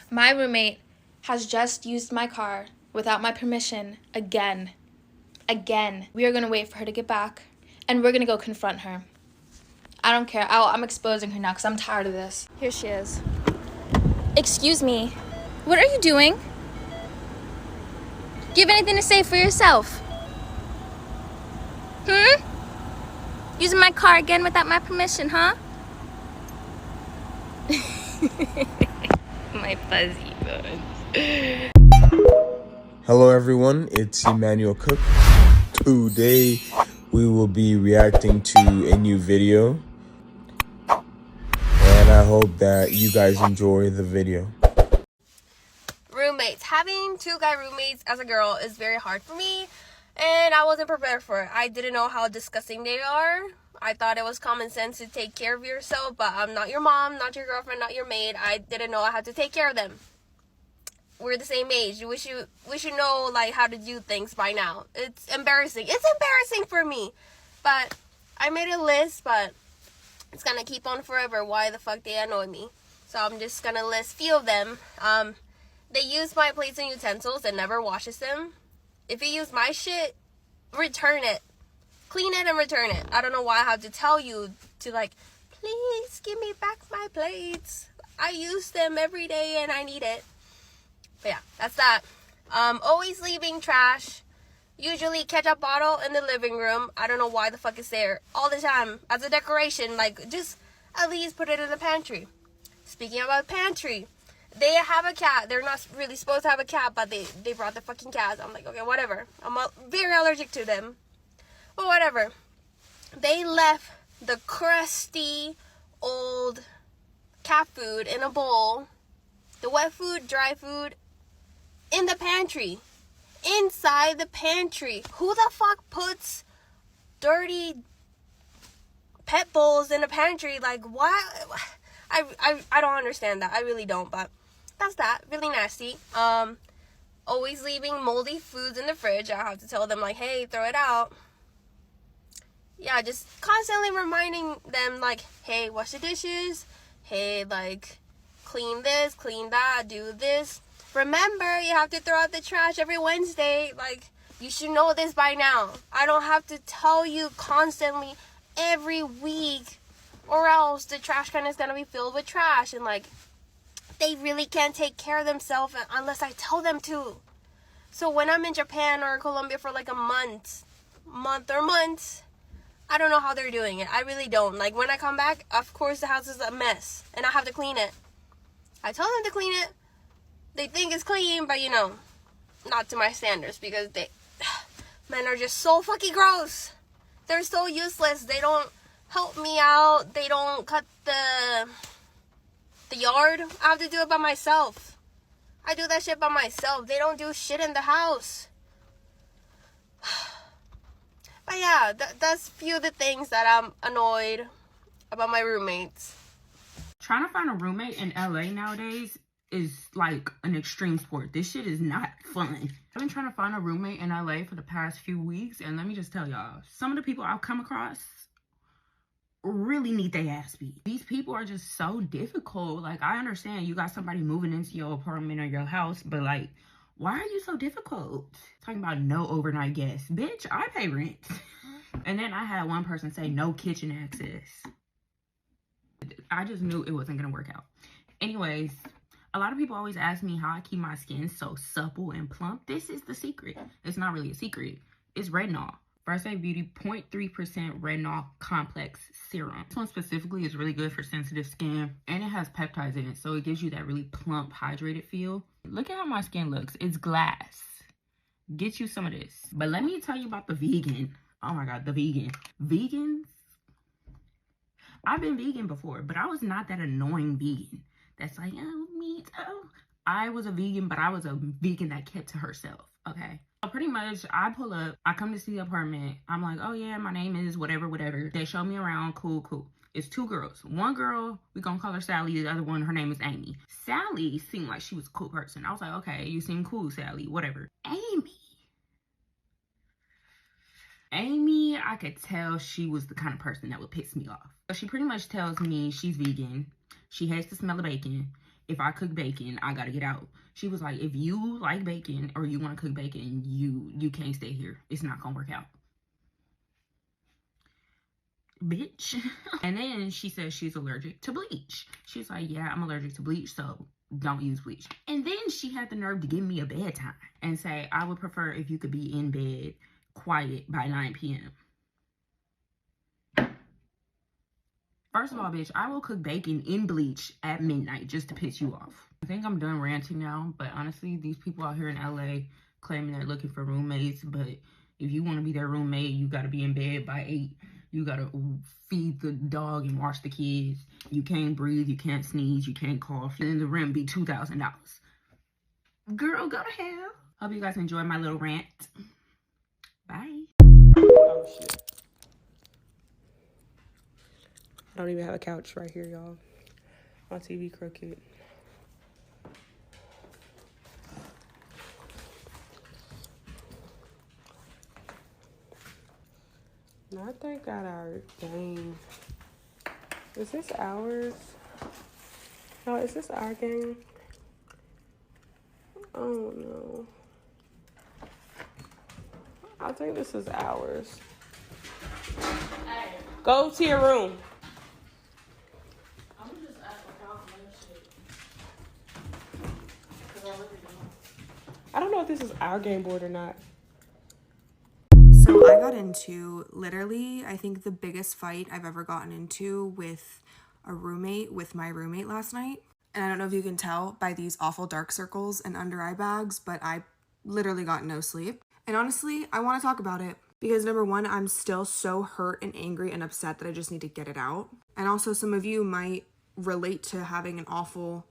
My roommate has just used my car without my permission again. We are going to wait for her to get back, and we're going to go confront her. I don't care. I'm exposing her now because I'm tired of this. Here she is. Excuse me. What are you doing? Do you have anything to say for yourself? Using my car again without my permission, huh? My fuzzy buns. Hello everyone, it's Emmanuel Cooke. Today we will be reacting to a new video, and I hope that you guys enjoy the video. Roommates. Having two guy roommates as a girl is very hard for me, and I wasn't prepared for it. I didn't know how disgusting they are. I thought it was common sense to take care of yourself, but I'm not your mom, not your girlfriend, not your maid. I didn't know I had to take care of them. We're the same age. We should know like how to do things by now. It's embarrassing. It's embarrassing for me. But I made a list, but it's gonna keep on forever. Why the fuck they annoy me? So I'm just gonna list few of them. They use my plates and utensils and never washes them. If you use my shit, return it. Clean it and return it. I don't know why I have to tell you to like, please give me back my plates. I use them every day and I need it. But yeah, that's that. Always leaving trash. Usually ketchup bottle in the living room. I don't know why the fuck it's there all the time as a decoration. Like, just at least put it in the pantry. Speaking about pantry, they have a cat. They're not really supposed to have a cat, but they brought the fucking cats. I'm like, okay, whatever. I'm very allergic to them. But whatever. They left the crusty old cat food in a bowl. The wet food, dry food, in the pantry. Inside the pantry. Who the fuck puts dirty pet bowls in the pantry? Like, why? I don't understand that. I really don't, but that's that. Really nasty. Always leaving moldy foods in the fridge. I have to tell them, like, hey, throw it out. Yeah, just constantly reminding them, like, hey, wash the dishes. Hey, like, clean this, clean that, do this. Remember, you have to throw out the trash every Wednesday. Like, you should know this by now. I don't have to tell you constantly every week, or else the trash can is going to be filled with trash. And, like, they really can't take care of themselves unless I tell them to. So when I'm in Japan or Colombia for, like, a month or months, I don't know how they're doing it. I really don't. Like, when I come back, of course, the house is a mess, and I have to clean it. I tell them to clean it. They think it's clean, but, you know, not to my standards, because men are just so fucking gross. They're so useless. They don't help me out. They don't cut the yard. I have to do it by myself. I do that shit by myself. They don't do shit in the house. But yeah, that's a few of the things that I'm annoyed about my roommates. Trying to find a roommate in LA nowadays is like an extreme sport. This shit is not fun. I've been trying to find a roommate in LA for the past few weeks, and let me just tell y'all, some of the people I've come across really need their ass beat. These people are just so difficult. Like, I understand you got somebody moving into your apartment or your house, but like, why are you so difficult? Talking about no overnight guests. Bitch, I pay rent. And then I had one person say no kitchen access. I just knew it wasn't gonna work out. Anyways, a lot of people always ask me how I keep my skin so supple and plump. This is the secret. It's not really a secret. It's retinol. First Aid Beauty 0.3% retinol complex serum. This one specifically is really good for sensitive skin, and it has peptides in it, so it gives you that really plump, hydrated feel. Look at how my skin looks. It's glass. Get you some of this. But let me tell you about the vegan. Oh my God, the vegan. Vegans. I've been vegan before, but I was not that annoying vegan. That's like, oh, meat, oh. I was a vegan, but I was a vegan that kept to herself, okay? So pretty much, I pull up, I come to see the apartment. I'm like, oh yeah, my name is whatever, whatever. They show me around, cool. It's two girls. One girl, we gonna call her Sally. The other one, her name is Amy. Sally seemed like she was a cool person. I was like, okay, you seem cool, Sally, whatever. Amy, I could tell she was the kind of person that would piss me off. She pretty much tells me she's vegan. She hates the smell of bacon. if I cook bacon, I gotta get out. She was like, if you like bacon or you want to cook bacon, you can't stay here. It's not gonna work out. Bitch. And then she says she's allergic to bleach. She's like, yeah, I'm allergic to bleach, so don't use bleach. And then she had the nerve to give me a bedtime and say, I would prefer if you could be in bed quiet by 9 p.m. First of all, bitch, I will cook bacon in bleach at midnight just to piss you off. I think I'm done ranting now, but honestly, these people out here in LA claiming they're looking for roommates, but if you want to be their roommate, you got to be in bed by 8. You got to feed the dog and watch the kids. You can't breathe, you can't sneeze, you can't cough, and then the rent be $2,000. Girl, go to hell. Hope you guys enjoyed my little rant. Bye. Oh, shit. I don't even have a couch right here, y'all. My TV crooked. I think got our game. Is this ours? No, is this our game? Oh no. I think this is ours. Hey. Go to your room. I'm just asking shit. I don't know if this is our game board or not. So I got into literally, I think the biggest fight I've ever gotten into with my roommate last night. And I don't know if you can tell by these awful dark circles and under eye bags, but I literally got no sleep. And honestly, I want to talk about it because number one, I'm still so hurt and angry and upset that I just need to get it out. And also some of you might relate to having an awful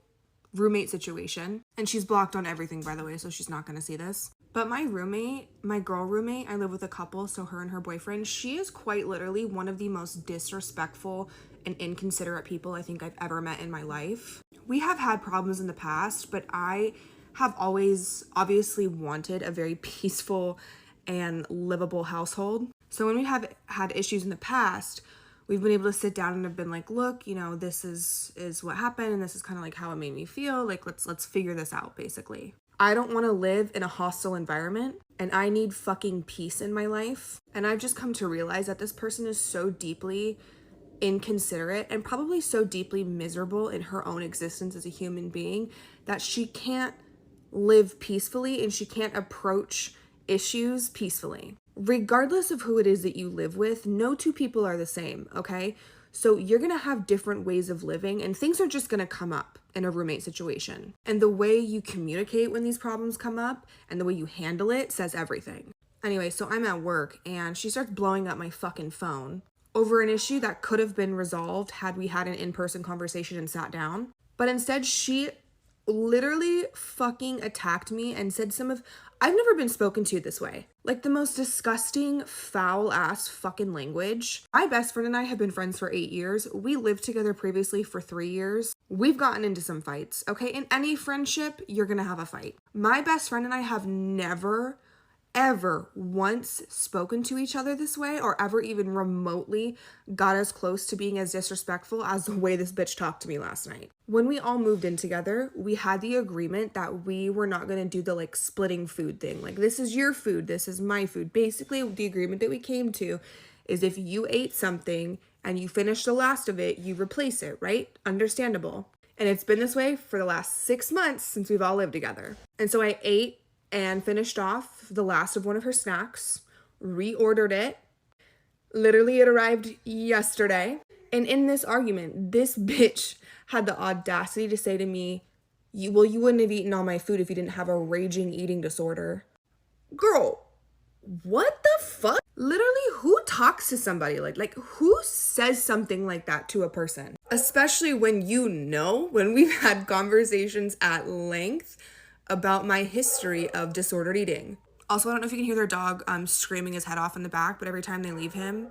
roommate situation. And she's blocked on everything, by the way, so she's not going to see this. But my roommate, my girl roommate, I live with a couple, so her and her boyfriend, she is quite literally one of the most disrespectful and inconsiderate people I think I've ever met in my life. We have had problems in the past, but I have always obviously wanted a very peaceful and livable household. So when we have had issues in the past, we've been able to sit down and have been like, look, you know, this is what happened, and this is kind of like how it made me feel. Like, let's figure this out, basically. I don't want to live in a hostile environment, and I need fucking peace in my life. And I've just come to realize that this person is so deeply inconsiderate and probably so deeply miserable in her own existence as a human being that she can't live peacefully and she can't approach issues peacefully. Regardless of who it is that you live with, no two people are the same, okay? So you're going to have different ways of living, and things are just going to come up in a roommate situation. And the way you communicate when these problems come up and the way you handle it says everything. Anyway, so I'm at work and she starts blowing up my fucking phone over an issue that could have been resolved had we had an in-person conversation and sat down. But instead, she literally fucking attacked me and said I've never been spoken to this way. Like the most disgusting, foul ass fucking language. My best friend and I have been friends for 8 years. We lived together previously for 3 years. We've gotten into some fights, okay? In any friendship, you're gonna have a fight. My best friend and I have never, ever once spoken to each other this way or ever even remotely got as close to being as disrespectful as the way this bitch talked to me last night. When we all moved in together, we had the agreement that we were not going to do the like splitting food thing. Like, this is your food, this is my food. Basically, the agreement that we came to is if you ate something and you finish the last of it, you replace it, right? Understandable. And it's been this way for the last 6 months since we've all lived together. And so I ate and finished off the last of one of her snacks, reordered it. Literally, it arrived yesterday. And in this argument, this bitch had the audacity to say to me, you wouldn't have eaten all my food if you didn't have a raging eating disorder. Girl, what the fuck? Literally, who talks to somebody like who says something like that to a person? Especially when when we've had conversations at length about my history of disordered eating. Also, I don't know if you can hear their dog screaming his head off in the back, but every time they leave him,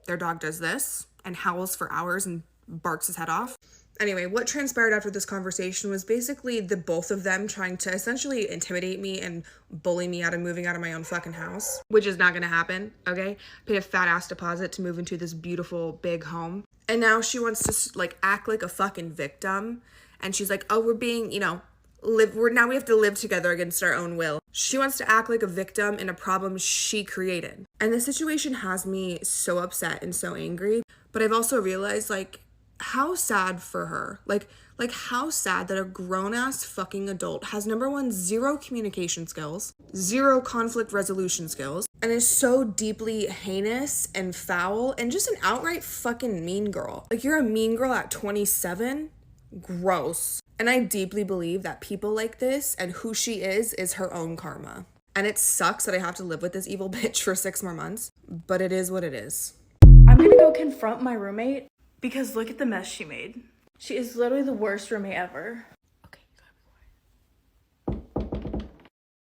their dog does this and howls for hours and barks his head off. Anyway, what transpired after this conversation was basically the both of them trying to essentially intimidate me and bully me out of moving out of my own fucking house, which is not going to happen, okay? Paid a fat ass deposit to move into this beautiful big home. And now she wants to like act like a fucking victim And she's like, oh, we're being, now we have to live together against our own will. She wants to act like a victim in a problem she created. And this situation has me so upset and so angry. But I've also realized, like, how sad for her. Like how sad that a grown-ass fucking adult has, number one, zero communication skills, zero conflict resolution skills, and is so deeply heinous and foul and just an outright fucking mean girl. Like, you're a mean girl at 27? Gross. And I deeply believe that people like this and who she is her own karma. And it sucks that I have to live with this evil bitch for 6 more months, but it is what it is. I'm gonna go confront my roommate because look at the mess she made. She is literally the worst roommate ever. Okay, you gotta be quiet.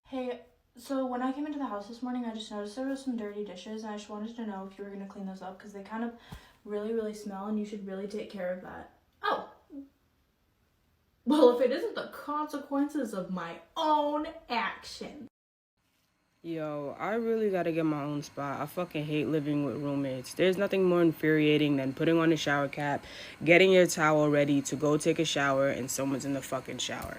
Hey, so when I came into the house this morning, I just noticed there was some dirty dishes, and I just wanted to know if you were gonna clean those up because they kind of really, really smell, and you should really take care of that. Oh. Well, if it isn't the consequences of my own action. Yo, I really gotta get my own spot. I fucking hate living with roommates. There's nothing more infuriating than putting on a shower cap, getting your towel ready to go take a shower, and someone's in the fucking shower.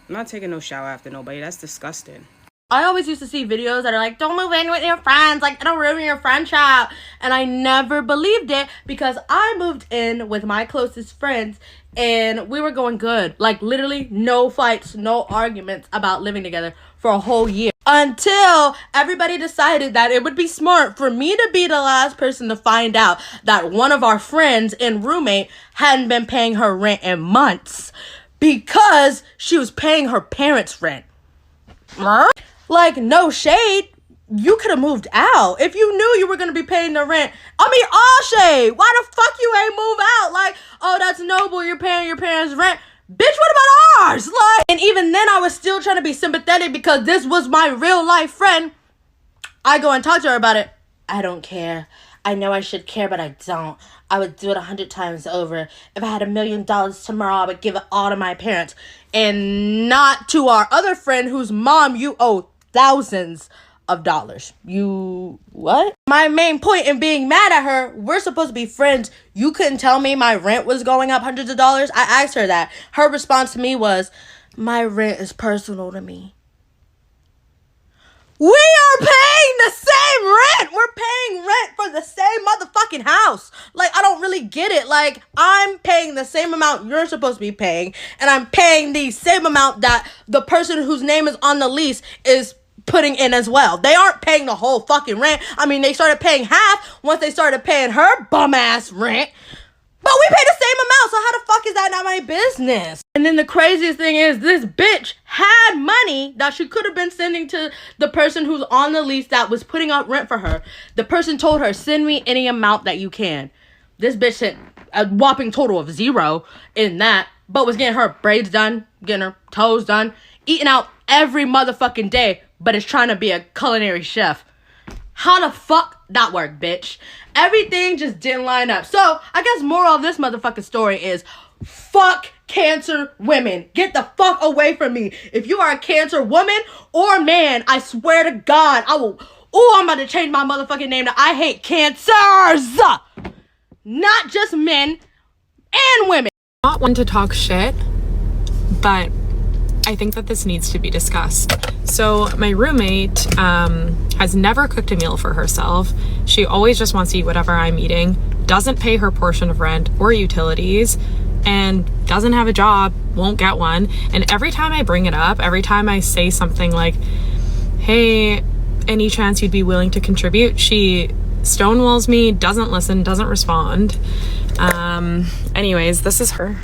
I'm not taking no shower after nobody. That's disgusting. I always used to see videos that are like, don't move in with your friends, like, it'll ruin your friendship. And I never believed it because I moved in with my closest friends and we were going good. Like, literally no fights, no arguments about living together for a whole year. Until everybody decided that it would be smart for me to be the last person to find out that one of our friends and roommate hadn't been paying her rent in months because she was paying her parents' rent. Like, no shade. You could have moved out. If you knew you were going to be paying the rent. I mean, all shade. Why the fuck you ain't move out? Like, oh, that's noble. You're paying your parents' rent. Bitch, what about ours? Like, and even then I was still trying to be sympathetic because this was my real life friend. I go and talk to her about it. I don't care. I know I should care, but I don't. I would do it 100 times over. If I had $1 million tomorrow, I would give it all to my parents. And not to our other friend whose mom you owe thousands of dollars. You what? My main point in being mad at her, we're supposed to be friends. You couldn't tell me my rent was going up hundreds of dollars. I asked her that. Her response to me was, my rent is personal to me. We are paying the same rent. We're paying rent for the same motherfucking house. Like, I don't really get it. Like, I'm paying the same amount you're supposed to be paying, and I'm paying the same amount that the person whose name is on the lease is putting in as well. They aren't paying the whole fucking rent. I mean, they started paying half once they started paying her bum ass rent. But we pay the same amount, so how the fuck is that not my business? And then the craziest thing is this bitch had money that she could have been sending to the person who's on the lease that was putting up rent for her. The person told her, send me any amount that you can. This bitch sent a whopping total of 0 in that, but was getting her braids done, getting her toes done, eating out every motherfucking day, but is trying to be a culinary chef. How the fuck that work, bitch? Everything just didn't line up. So, I guess moral of this motherfucking story is, fuck cancer women. Get the fuck away from me. If you are a cancer woman or man, I swear to God, I will... Oh, I'm about to change my motherfucking name to I hate cancers. Not just men and women. Not one to talk shit, but I think that this needs to be discussed. So my roommate has never cooked a meal for herself. She always just wants to eat whatever I'm eating, doesn't pay her portion of rent or utilities, and doesn't have a job, won't get one. And every time I bring it up, every time I say something like, hey, any chance you'd be willing to contribute, she stonewalls me, doesn't listen, doesn't respond. Anyways, this is her.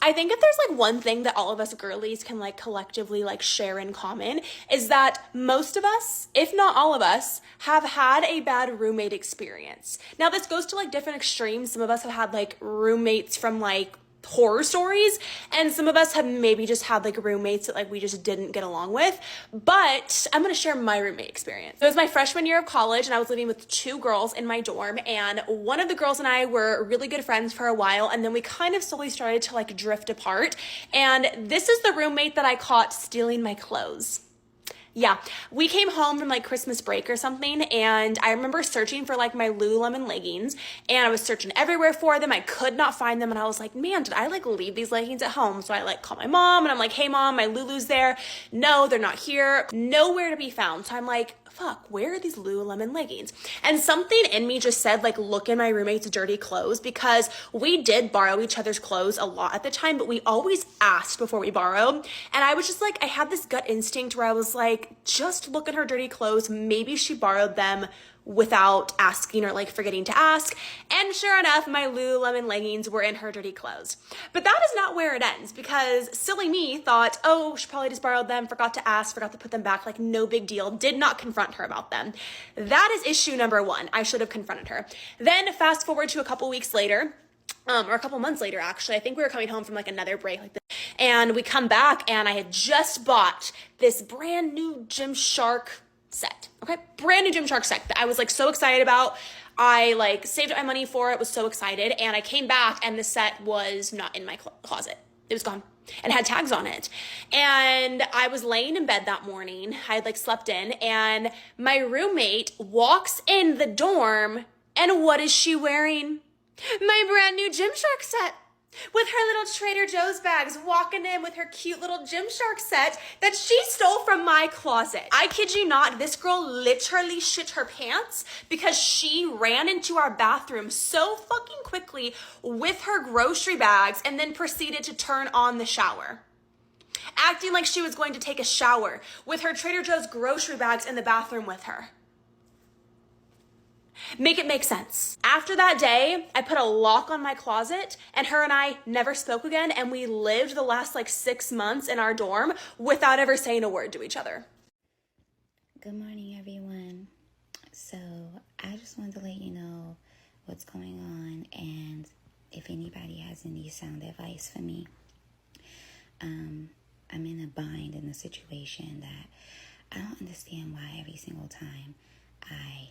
I think if there's like one thing that all of us girlies can like collectively like share in common is that most of us, if not all of us, have had a bad roommate experience. Now this goes to like different extremes. Some of us have had like roommates from like horror stories, and some of us have maybe just had like roommates that like we just didn't get along with. But I'm gonna share my roommate experience. It was my freshman year of college, and I was living with 2 girls in my dorm, and one of the girls and I were really good friends for a while, and then we kind of slowly started to like drift apart. And this is the roommate that I caught stealing my clothes. Yeah, we came home from like Christmas break or something, and I remember searching for like my Lululemon leggings, and I was searching everywhere for them. I could not find them, and I was like, man, did I like leave these leggings at home? So I like call my mom, and I'm like, hey mom, my Lulu's there. No, they're not here. Nowhere to be found. So I'm like, fuck, where are these Lululemon leggings? And something in me just said, like, look in my roommate's dirty clothes, because we did borrow each other's clothes a lot at the time, but we always asked before we borrowed. And I was just like, I had this gut instinct where I was like, just look at her dirty clothes. Maybe she borrowed them without asking or like forgetting to ask. And sure enough, my Lululemon leggings were in her dirty clothes. But that is not where it ends, because silly me thought, oh, she probably just borrowed them, forgot to ask, forgot to put them back, like no big deal, did not confront her about them. That is issue number one. I should have confronted her. Then fast forward to a couple weeks later, or a couple months later, actually. I think we were coming home from like another break like this. And we come back, and I had just bought this brand new Gymshark set. Okay, brand new Gymshark set that I was like so excited about. I like saved up my money for it, was so excited, and I came back and the set was not in my closet. It was gone and had tags on it. And I was laying in bed that morning. I had like slept in, and my roommate walks in the dorm, and what is she wearing? My brand new Gymshark set. With her little Trader Joe's bags, walking in with her cute little Gymshark set that she stole from my closet. I kid you not, this girl literally shit her pants because she ran into our bathroom so fucking quickly with her grocery bags and then proceeded to turn on the shower. Acting like she was going to take a shower with her Trader Joe's grocery bags in the bathroom with her. Make it make sense. After that day, I put a lock on my closet, and her and I never spoke again, and we lived the last like 6 months in our dorm without ever saying a word to each other. Good morning, everyone. So I just wanted to let you know what's going on, and if anybody has any sound advice for me. I'm in a bind in a situation that I don't understand why every single time I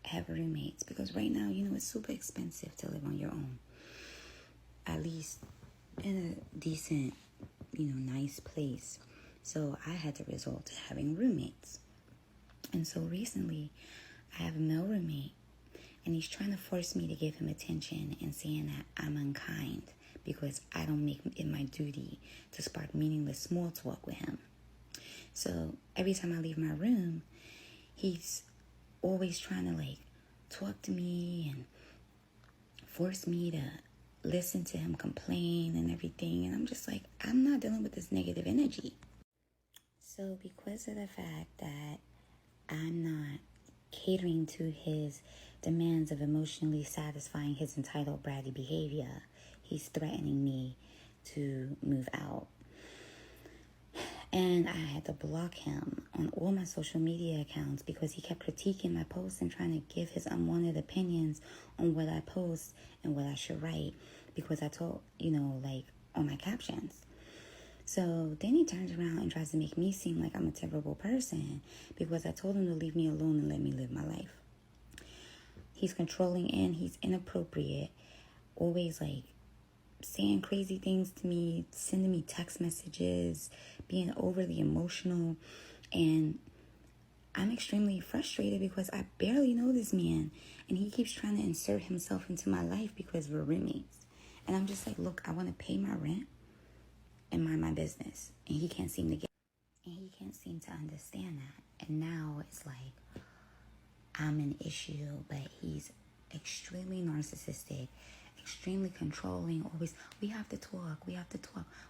have roommates, because right now, you know, it's super expensive to live on your own, at least in a decent, you know, nice place. So I had to resort to having roommates. And so recently I have a male roommate, and he's trying to force me to give him attention and saying that I'm unkind because I don't make it my duty to spark meaningless small talk with him. So every time I leave my room, he's always trying to like talk to me and force me to listen to him complain and everything. And I'm just like, I'm not dealing with this negative energy. So because of the fact that I'm not catering to his demands of emotionally satisfying his entitled bratty behavior, he's threatening me to move out. And I had to block him on all my social media accounts because he kept critiquing my posts and trying to give his unwanted opinions on what I post and what I should write, because I told, you know, like on my captions. So then he turns around and tries to make me seem like I'm a terrible person because I told him to leave me alone and let me live my life. He's controlling and he's inappropriate, always like saying crazy things to me, sending me text messages, being overly emotional. And I'm extremely frustrated because I barely know this man, and he keeps trying to insert himself into my life because we're roommates. And I'm just like, look, I want to pay my rent and mind my business, and he can't seem to understand that. And now it's like I'm an issue, but he's extremely narcissistic, extremely controlling, always, we have to talk.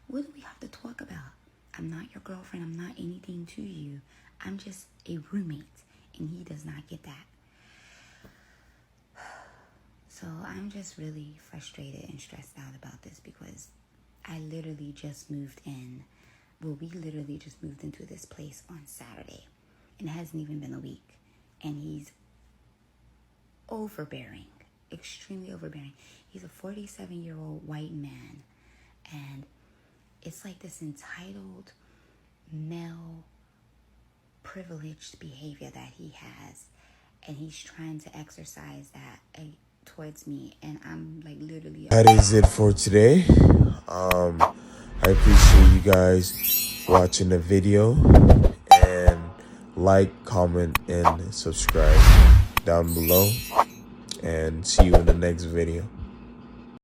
What do we have to talk about? I'm not your girlfriend. I'm not anything to you. I'm just a roommate, and he does not get that. So I'm just really frustrated and stressed out about this because I literally just moved in. Well, we literally just moved into this place on Saturday, and it hasn't even been a week, and he's overbearing, extremely overbearing. He's a 47-year-old white man, and it's like this entitled male privileged behavior that he has, and he's trying to exercise that towards me, and I'm like literally. That is it for today. I appreciate you guys watching the video, and like, comment, and subscribe down below. And see you in the next video.